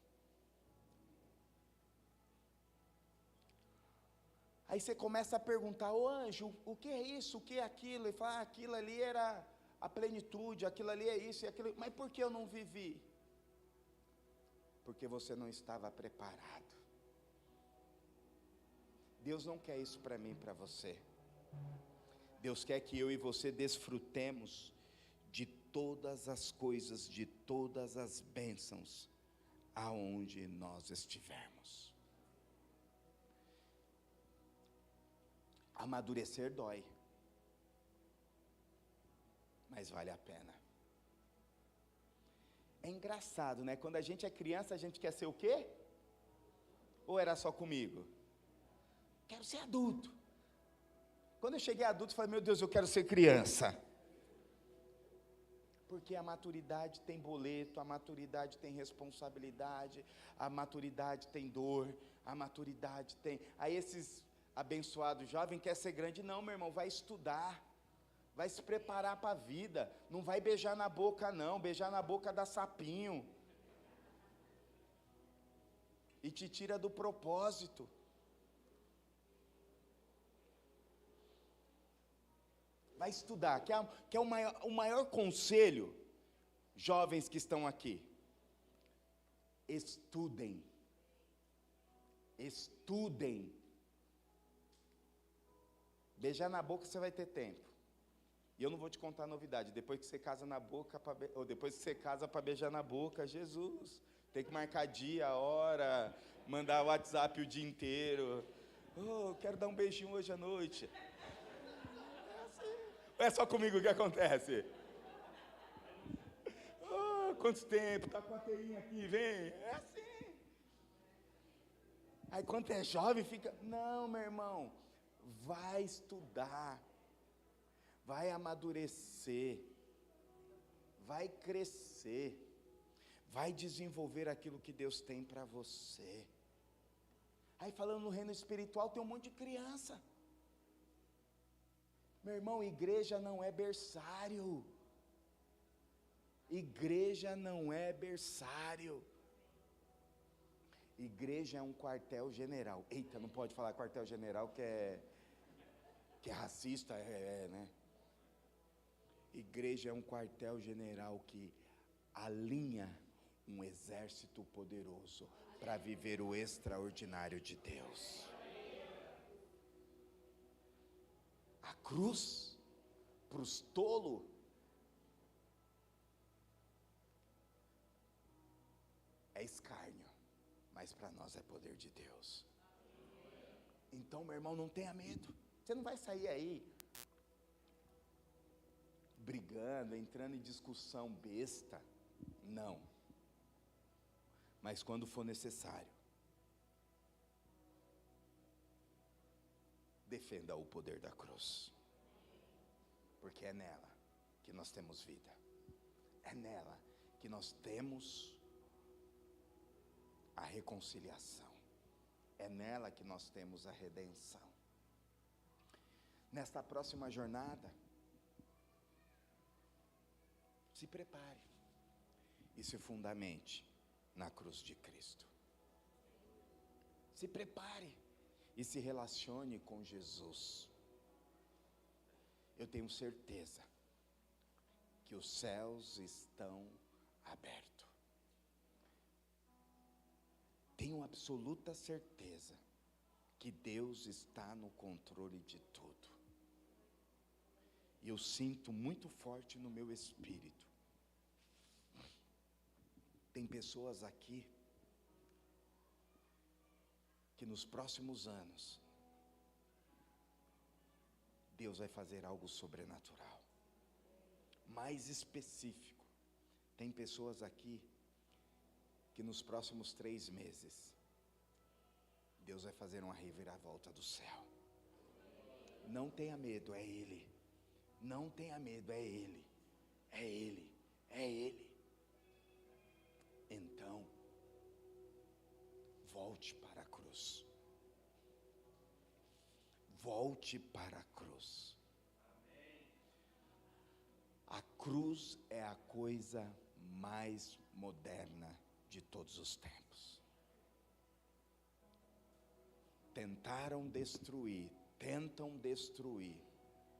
Aí você começa a perguntar, ô anjo, o que é isso, o que é aquilo? Ele fala, aquilo ali era a plenitude, aquilo ali é isso e aquilo. Mas por que eu não vivi? Porque você não estava preparado. Deus não quer isso para mim e para você. Deus quer que eu e você desfrutemos de todas as coisas, de todas as bênçãos, aonde nós estivermos. Amadurecer dói, mas vale a pena. É engraçado, né? Quando a gente é criança, a gente quer ser o quê? Ou era só comigo? Quero ser adulto. Quando eu cheguei adulto, eu falei, meu Deus, eu quero ser criança. Porque a maturidade tem boleto, a maturidade tem responsabilidade, a maturidade tem dor, a maturidade tem... Aí esses abençoados jovens querem ser grande. Não, meu irmão, vai estudar. vai se preparar para a vida. Não vai beijar na boca não, beijar na boca dá sapinho. E te tira do propósito. Vai estudar, que é o maior conselho, jovens que estão aqui. Estudem. Estudem. Beijar na boca você vai ter tempo. E eu não vou te contar a novidade. Depois que você casa na boca, ou depois que você casa para beijar na boca, Jesus, tem que marcar dia, hora, mandar WhatsApp o dia inteiro. Oh, quero dar um beijinho hoje à noite. É só comigo que acontece. Oh, quanto tempo, tá com a teinha aqui, vem. É assim. Aí quando é jovem fica, não, meu irmão, vai estudar, vai amadurecer, vai crescer, vai desenvolver aquilo que Deus tem para você. Aí falando no reino espiritual, tem um monte de criança. Meu irmão, igreja não é berçário. Igreja não é berçário. Igreja é um quartel-general. Eita, não pode falar quartel-general que é racista, né? Igreja é um quartel-general que alinha um exército poderoso para viver o extraordinário de Deus. A cruz, para os tolos, é escárnio, mas para nós é poder de Deus. Então, meu irmão, não tenha medo. Você não vai sair aí brigando, entrando em discussão besta. Não. Mas quando for necessário, defenda o poder da cruz. Porque é nela que nós temos vida. É nela que nós temos a reconciliação. É nela que nós temos a redenção. Nesta próxima jornada, se prepare e se fundamente na cruz de Cristo. Se prepare e se relacione com Jesus. Eu tenho certeza que os céus estão abertos. Tenho absoluta certeza que Deus está no controle de tudo. E eu sinto muito forte no meu espírito. Tem pessoas aqui que nos próximos anos Deus vai fazer algo sobrenatural. Mais específico, tem pessoas aqui que nos próximos 3 meses Deus vai fazer uma reviravolta do céu. Não tenha medo, é Ele. Não tenha medo, é Ele. É Ele. É Ele. Então, volte para a cruz. Volte para a cruz. A cruz é a coisa mais moderna de todos os tempos. Tentam destruir